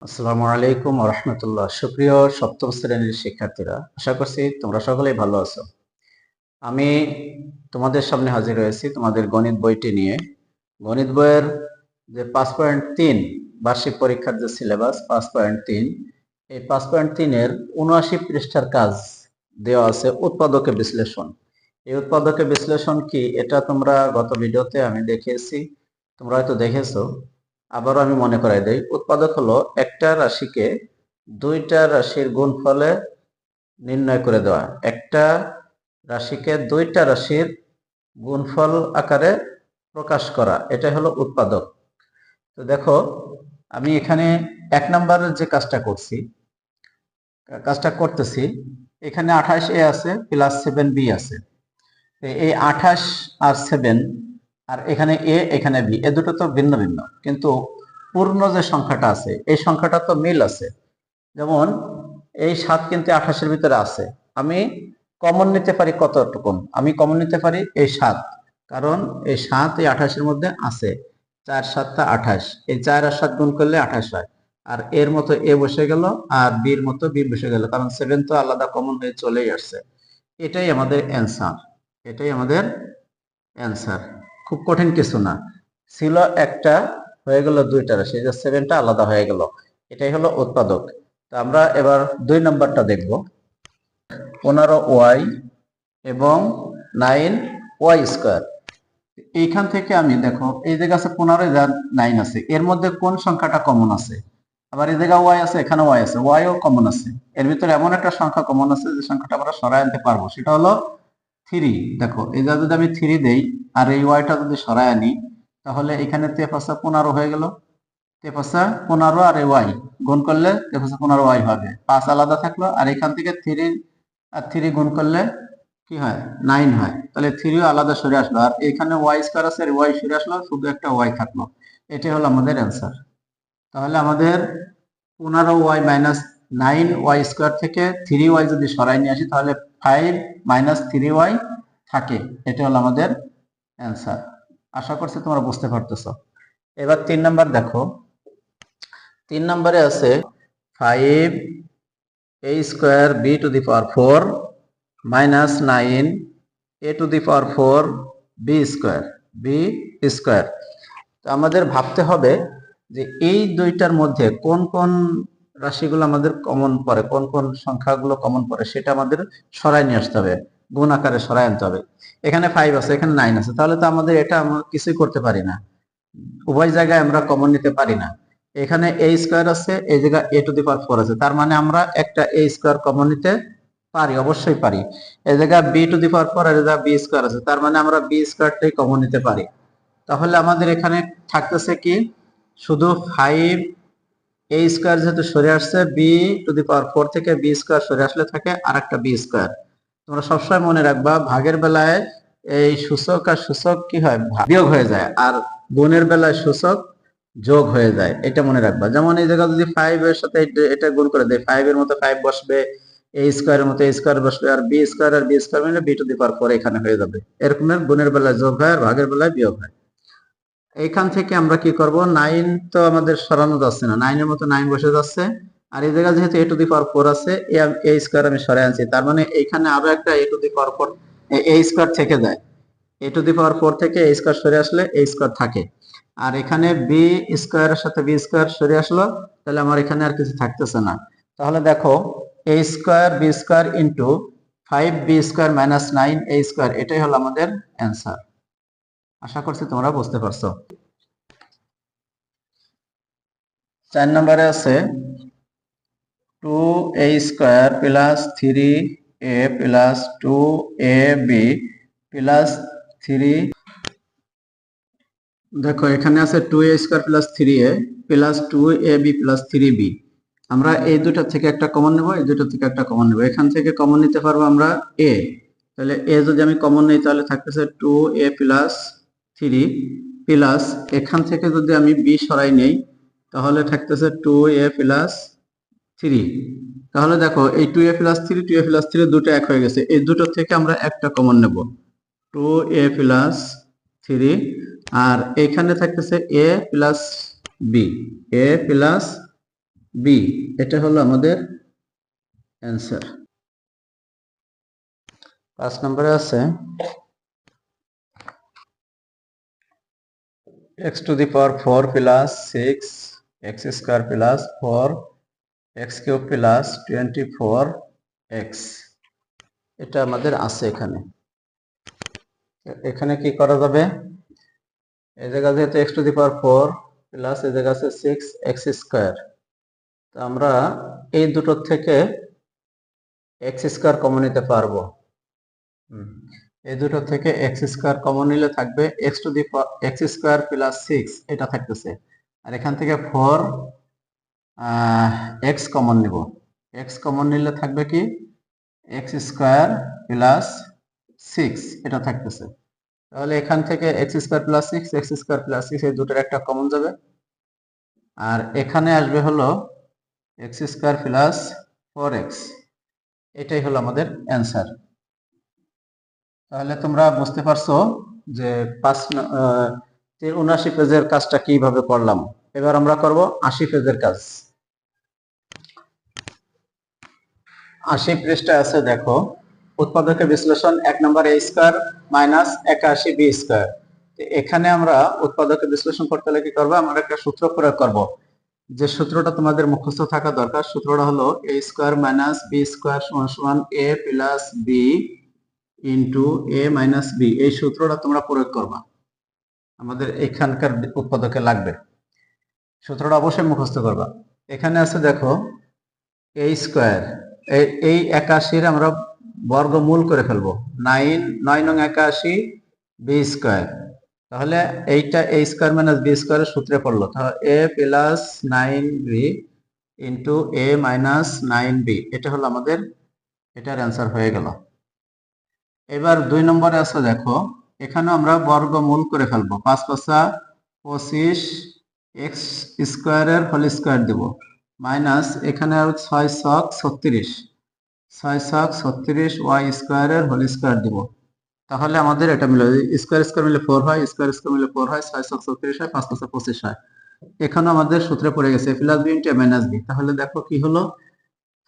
আসসালামু আলাইকুম ওয়া রাহমাতুল্লাহ। সুপ্রিয় সপ্তম শ্রেণীর শিক্ষার্থীরা, আশা করছি তোমরা সকলেই ভালো আছো। আমি তোমাদের সামনে হাজির হয়েছি তোমাদের গণিত বইটি নিয়ে। গণিত বইয়ের যে 5.3 বার্ষিক পরীক্ষার যে সিলেবাস 5.3, এই 5.3 এর ৭৯ পৃষ্ঠার কাজ দেওয়া আছে উৎপাদকে বিশ্লেষণ। এই উৎপাদকে বিশ্লেষণ কি এটা তোমরা গত ভিডিওতে আমি দেখিয়েছি, তোমরা হয়তো দেখেছো। আবারও আমি মনে করাই দেই। উৎপাদক হলো একটা রাশিকে দুইটা রাশির গুণফলে নির্ণয় করে দেওয়া, একটা রাশিকে দুইটা রাশির গুণফল আকারে প্রকাশ করা, এটাই হলো উৎপাদক। তো দেখো, আমি এখানে 1 নম্বরের যে কাজটা করতেছি, এখানে 28a আছে প্লাস 7b আছে। এই 28 আর 7 আর এখানে এ এখানে বি, এ দুটো তো ভিন্ন ভিন্ন, কিন্তু পূর্ণ যে সংখ্যাটা আছে এই সংখ্যাটা তো মিল আছে। যেমন এই 7 কিন্তু 28-এর ভিতরে আছে। আমি কমন নিতে পারি কতটুকু? আমি কমন নিতে পারি এই 7, কারণ এই 7 এই 28-এর মধ্যে আছে। 4 7 28, এই 4 আর 7 গুণ করলে 28 হয়। আর এর মতো এ বসে গেল আর বির মতো বি বসে গেল, কারণ 7 তো আলাদা কমন হয়ে চলেই আসছে। এটাই আমাদের অ্যান্সার, এটাই আমাদের অ্যান্সার। খুব কঠিন কিছু না। ছিল একটা, হয়ে গেল দুইটা রাশি, যে 7টা আলাদা হয়ে গেল। এটাই হলো উৎপাদক। তো আমরা এবার 2 নম্বরটা দেখব। 15y এবং 9y স্কয়ার। এইখান থেকে আমি দেখো, এই জায়গা আছে 15, 9 আছে, এর মধ্যে কোন সংখ্যাটা কমন আছে? আবার এই জায়গা y আছে, এখানে y আছে, y ও কমন আছে। এর ভিতরে এমন একটা সংখ্যা কমন আছে যে সংখ্যাটা আমরা সরায় আনতে পারবো, সেটা হলো 3। দেখো, এই যদি আমি 3 দেই আর এই ওয়াইটা যদি সরায় আনি, তাহলে এখানে 15 হয়ে গেল। 15 আর এই ওয়াই গুণ করলে 15 ওয়াই হবে, 5 আলাদা থাকলো। আর এখান থেকে 3 আর 3 গুণ করলে কি হয়? 9 হয়। তাহলে 3ও আলাদা সরে আসলো, আর এখানে ওয়াই স্কয়ার আছে, ওয়াই সরে আসলো, শুধু একটা ওয়াই থাকলো। এটাই হলো আমাদের অ্যান্সার। তাহলে আমাদের 15y মাইনাস 9y স্কয়ার থেকে 3y যদি সরাই নিয়ে আসি, তাহলে 5 মাইনাস 3y থাকে। এটা হলো আমাদের অ্যান্সার। আশা করছি তোমরা বুঝতে পারতেছো। এবার 3 নাম্বার দেখো। 3 নম্বরে আছে 5a square b to the power 4 minus 9a to the power 4 b square. তো আমাদের ভাবতে হবে যে এই দুইটার মধ্যে কোন কোন রাশিগুলো আমাদের কমন পড়ে, কোন কোন সংখ্যাগুলো কমন পড়ে, সেটা আমাদের সরাই নিয়ে আসতে হবে, গুণ আকারে সরাই আনতে হবে। এখানে 5 আছে, এখানে 9 আছে, তাহলে তো আমাদের এটা আমরা কিছুই করতে পারি না, উভয় জায়গায় আমরা কমন নিতে পারি না। এখানে a স্কয়ার আছে, এই জায়গায় a টু দি পাওয়ার 4 আছে, তার মানে আমরা একটা a স্কয়ার কমন নিতে পারি, অবশ্যই পারি। এই জায়গায় b টু দি পাওয়ার 4 আর এই জায়গায় b স্কয়ার আছে, তার মানে আমরা b স্কয়ারটাই কমন নিতে পারি। তাহলে আমাদের এখানে থাকতেছে কি? শুধু 5 a স্কয়ার যেহেতু সরে আসছে, b টু দি পাওয়ার 4 থেকে b স্কয়ার সরে আসলে থাকে আর একটা b স্কয়ার। তোমরা সবসময় মনে রাখবা, ভাগের বেলায় এই সূচক আর সূচক কি হয়? বিয়োগ হয়ে যায়, আর গুণের বেলায় সূচক যোগ হয়ে যায়, এটা মনে রাখবা। যেমন এই জায়গায় যদি 5 এর সাথে এটা গুণ করে দেয়, 5 এর মতো 5 বসবে, a স্কয়ারের মতো a স্কয়ার বসবে, আর b স্কয়ার আর b স্কয়ার মিলে b টু দি পাওয়ার 4 এখানে হয়ে যাবে। এরকমের গুণের বেলায় যোগ হয় আর ভাগের বেলায় বিয়োগ হয়। এইখান থেকে আমরা কি করব? 9 তো আমাদের সরানো যাচ্ছে না, 9 এর মতো 9 বসে যাচ্ছে। আর এই জায়গায় যেহেতু a টু দি পাওয়ার 4 আছে, a স্কয়ার আমি সরাই আনছি, তার মানে এইখানে আরো একটা a to the power 4 a square থেকে যায়। a টু দি পাওয়ার 4 থেকে a স্কয়ার সরে আসলে a স্কয়ার থাকে। আর এখানে b স্কয়ারের সাথে b স্কয়ার সরে আসলো, তাহলে আমার এখানে আর কিছু থাকতেছে না। তাহলে দেখো, a square b square into 5b square minus 9a square, এটাই হলো আমাদের অ্যান্সার। আশা করছি তোমরা বুঝতে পারছো। 4 নম্বরে আছে 2a square plus 3a plus 2ab plus 3। দেখো, এখানে আছে 2a square plus 3a plus 2ab plus 3b। আমরা এই দুটো থেকে একটা কমন নেব, এই দুটো থেকে একটা কমন নেব। এখান থেকে কমন নিতে পারবো আমরা a, তাহলে a যদি আমি কমন নেই তাহলে থাকতেছে 2a প্লাস 3 প্লাস, এখান থেকে যদি আমি b সরাই নেই তাহলে থাকতেছে 2a প্লাস 3। তাহলে দেখো, এই 2a প্লাস 3 2a প্লাস 3 দুটো এক হয়ে গেছে, এই দুটো থেকে আমরা একটা কমন নেব, 2a প্লাস 3। আর এখানে থাকতেছে a plus b, a plus B, এটা হলো আমাদের অ্যান্সার। 5 নম্বরে আছে x to the power 4 plus 6 x square plus 4 x cube plus 24x, এটা আমাদের আছে এখানে। এখানে কি করা যাবে, এই জায়গা যেহেতু x to the power 4 plus এই জায়গা আছে 6x স্কয়ার, তো আমরা এই দুটোর থেকে x স্কয়ার কমন নিতে পারবো। এই দুটো থেকে x স্কয়ার কমন নিলে থাকবে x to the power x square plus 6, এটা থাকতেছে। আর এখান থেকে 4 x কমন নিব, x কমন নিলে থাকবে কি x স্কয়ার প্লাস 6, এটা থাকতেছে। তাহলে এখান থেকে x square plus 6 x square plus 6 এই দুটোর একটা কমন যাবে, আর এখানে আসবে হলো x স্কয়ার প্লাস 4x, এটাই হলো আমাদের অ্যান্সার। তাহলে তোমরা বুঝতে পারছো যে 79 পেজের কাজটা কিভাবে করলাম। এবার আমরা করব 80 পেজের কাজ। 80 পৃষ্ঠা আছে, দেখো উৎপাদকের বিশ্লেষণ 1 নম্বর a square minus 81 b square. এখানে আমরা উৎপাদকের বিশ্লেষণ করতে হলে কি করব, আমরা একটা সূত্র প্রয়োগ করব, যে সূত্রটা তোমাদের মুখস্থ থাকা দরকার। সূত্রটা হলো a square minus b square সমান সমান a plus b into a minus b, এই সূত্রটা তোমরা প্রয়োগ করবা, আমাদের এখানকার উৎপাদকে লাগবে। সূত্রটা অবশ্যই মুখস্থ করবা। এখানে আছে দেখো a স্কয়ার, এই 81 আমরা বর্গমূল করে ফেলবো, 9 নং 81 b স্কয়ার। তাহলে এইটা a স্কয়ার মাইনাস b স্কয়ারের সূত্রে পড়লো, তাহলে a plus 9b into a minus 9b, এটা হলো আমাদের এটার অ্যান্সার হয়ে গেল। এবার 2 নম্বরে আছে দেখো, এখানে আমরা বর্গমূল করে ফেলবো, 5 5 25 x স্কয়ারের হোল স্কয়ার দেব, মাইনাস এখানে আর 6 ছক 36 6 ছক 36 y স্কয়ারের হোল স্কয়ার দেব। তাহলে আমাদের এটা মিলে স্কয়ার স্কয়ার মিলে 4 হয়, স্কয়ার স্কয়ার মিলে 4 হয়, 6 ছক 36 হয়, 5 5 25 হয়। এখানে আমাদের সূত্রে পড়ে গেছে plus b into minus b। তাহলে দেখো কি হলো,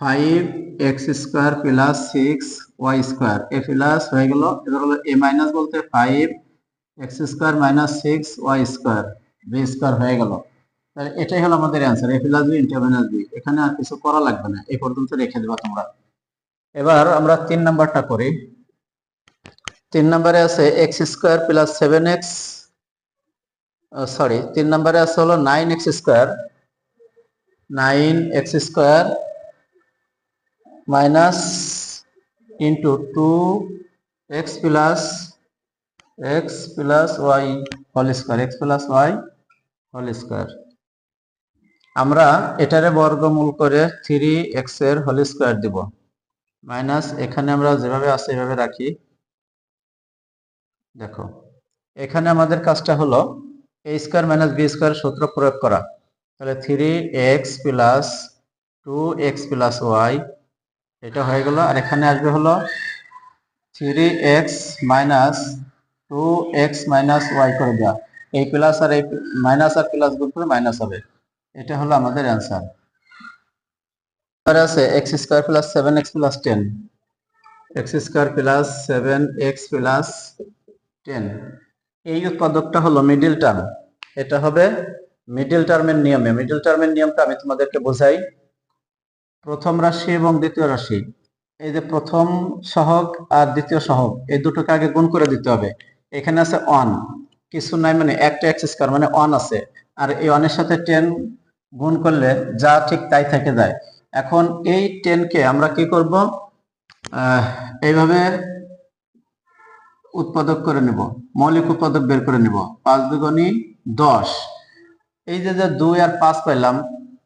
5x square plus 6y square, A plus হয়ে গেল, এবার হলো a মাইনাস বলতে 5x square minus 6y square b square হয়ে গেল। তাহলে এটাই হলো আমাদের answer, a plus b into minus b। এখানে আর কিছু করা লাগবে না, এই পর্যন্ত রেখে দেবা তোমরা। এবার আমরা 3 নাম্বারটা করি। 3 নম্বরে আছে x square plus 7x, sorry 3 নম্বরে আছে হলো 9x square, 9x square minus into 2x plus y whole square, x plus y whole square. আমরা এটারে বর্গমূল করে 3x এর হোল স্কয়ার দিব, মাইনাস এখানে আমরা যেভাবে আছে এভাবে রাখি। দেখো এখানে আমাদের কাজটা হলো a square minus b square সূত্র প্রয়োগ করা। তাহলে 3x plus 2x plus y, এটা হয়ে গেল। আর এখানে আসবে হলো 3x minus 2x minus y করে দেওয়া, এই প্লাস আর এই মাইনাস আর প্লাস গুণ করে মাইনাস হবে, এটা হলো আমাদের অ্যান্সার। এবার আছে x square plus 7x plus 10, x square plus 7x plus 10, এই উৎপাদকটা হলো মিডল টার্ম, এটা হবে মিডল টার্মের নিয়মে। মিডল টার্মের নিয়মটা আমি তোমাদেরকে বোঝাই। প্রথম রাশি এবং দ্বিতীয় রাশি, এই যে প্রথম সহগ আর দ্বিতীয় সহগ, এই দুটোকে আগে গুণ করে দিতে হবে। এখানে আছে 1, কিছু নাই মানে একটা x স্কয়ার মানে 1 আছে, আর এই 1 এর সাথে 10 গুণ করলে যা ঠিক তাই থেকে যায়। এখন এই 10 কে আমরা কি করব, এইভাবে উৎপাদক করে নেব, মৌলিক উৎপাদক বের করে নেব। 5 দুগুণী 10, এই যে 2 আর 5 পেলাম,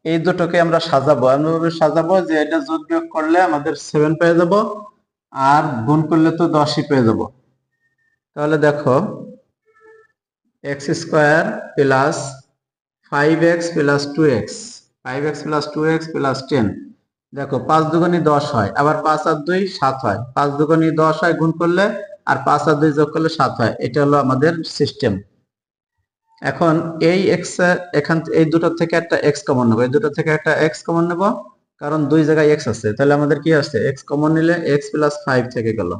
এই দুটোকে আমরা সাজাবো, এমনভাবে সাজাবো যে এটা যোগ বিয়োগ করলে আমাদের 7 পেয়ে যাব, আর গুণ করলে তো 10ই পেয়ে যাব। তাহলে দেখো x square plus 5x plus 2x, 5x plus 2x plus 10, দেখো 5 দুগুণী 10 হয়, আবার 5 আর 2 7 হয়, 5 দুগুণী 10 হয় গুণ করলে, আর 5 আর 2 যোগ করলে 7 হয়। এটা হলো আমাদের সিস্টেম। এখন এই এক্স এখান এই দুটোর থেকে একটা এক্স কমন নেবো, এই দুটো থেকে একটা এক্স কমন নেব, কারণ দুই জায়গায় এক্স আছে, তাহলে আমাদের কি আসছে, এক্স কমন নিলে এক্স প্লাস 5 থেকে গেল।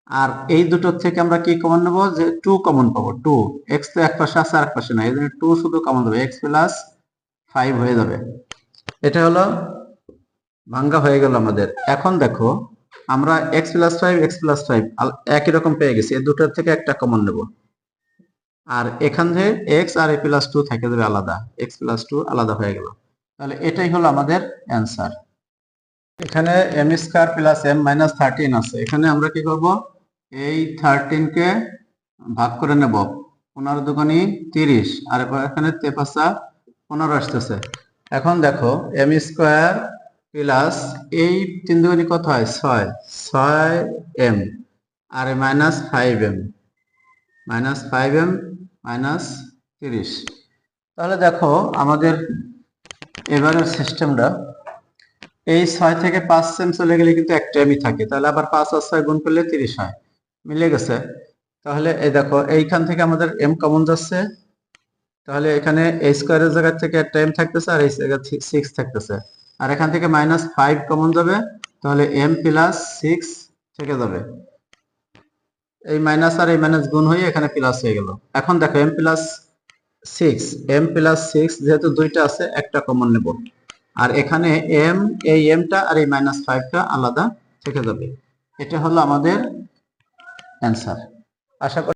আর এই দুটোর থেকে আমরা কি কমন নেব, যে 2 কমন পাবো, 2, এক্স তো এক পাশে আছে আর এক পাশে নাই, এই জন্য 2 শুধু কমন দেবে, এক্স প্লাস 5 হয়ে যাবে। এটা হলো ভাঙ্গা হয়ে গেল আমাদের। এখন দেখো আমরা এক্স প্লাস 5 এক্স প্লাস 5 একই রকম পেয়ে গেছি, এই দুটোর থেকে একটা কমন নেব, আর এখান থেকে এক্স আর এ প্লাস 2 থেকে যাবে আলাদা, এক্স প্লাস 2 আলাদা হয়ে গেল। তাহলে এটাই হলো আমাদের অ্যান্সার। এখানে M square plus M minus 13 আছে, এখানে আমরা কি করব, এই 13 কে ভাগ করে নেব, 15 দুগুণী 30, আর এখানে 15 আসতেছে। এখন দেখো এম স্কয়ার প্লাস এই 3 দুগুণী কত হয়, 6, 6m, আর minus 5m, minus 5m minus 30। তাহলে দেখো আমাদের এবারের সিস্টেমটা, এই 6 থেকে 5m চলে গেলে কিন্তু একটা এমই থাকে, তাহলে আবার 5 আর 6 গুণ করলে 30 হয়, মিলে গেছে। তাহলে এই দেখো এইখান থেকে আমাদের m কমন যাচ্ছে, তাহলে এখানে a স্কয়ারের জায়গা থেকে একটা m থাকতেছে আর এই জায়গা 6 থাকতেছে, আর এখান থেকে মাইনাস 5 কমন যাবে, তাহলে m প্লাস 6 থেকে যাবে, এই মাইনাস আর এই মাইনাস গুণ হয়ে এখানে প্লাস হয়ে গেল। এখন দেখো m প্লাস 6 যেহেতু দুইটা আছে একটা কমন নেব, আর এখানে m, এই mটা আর এই মাইনাস 5টা আলাদা থেকে যাবে। এটা হলো আমাদের অ্যান্সার। আশা করি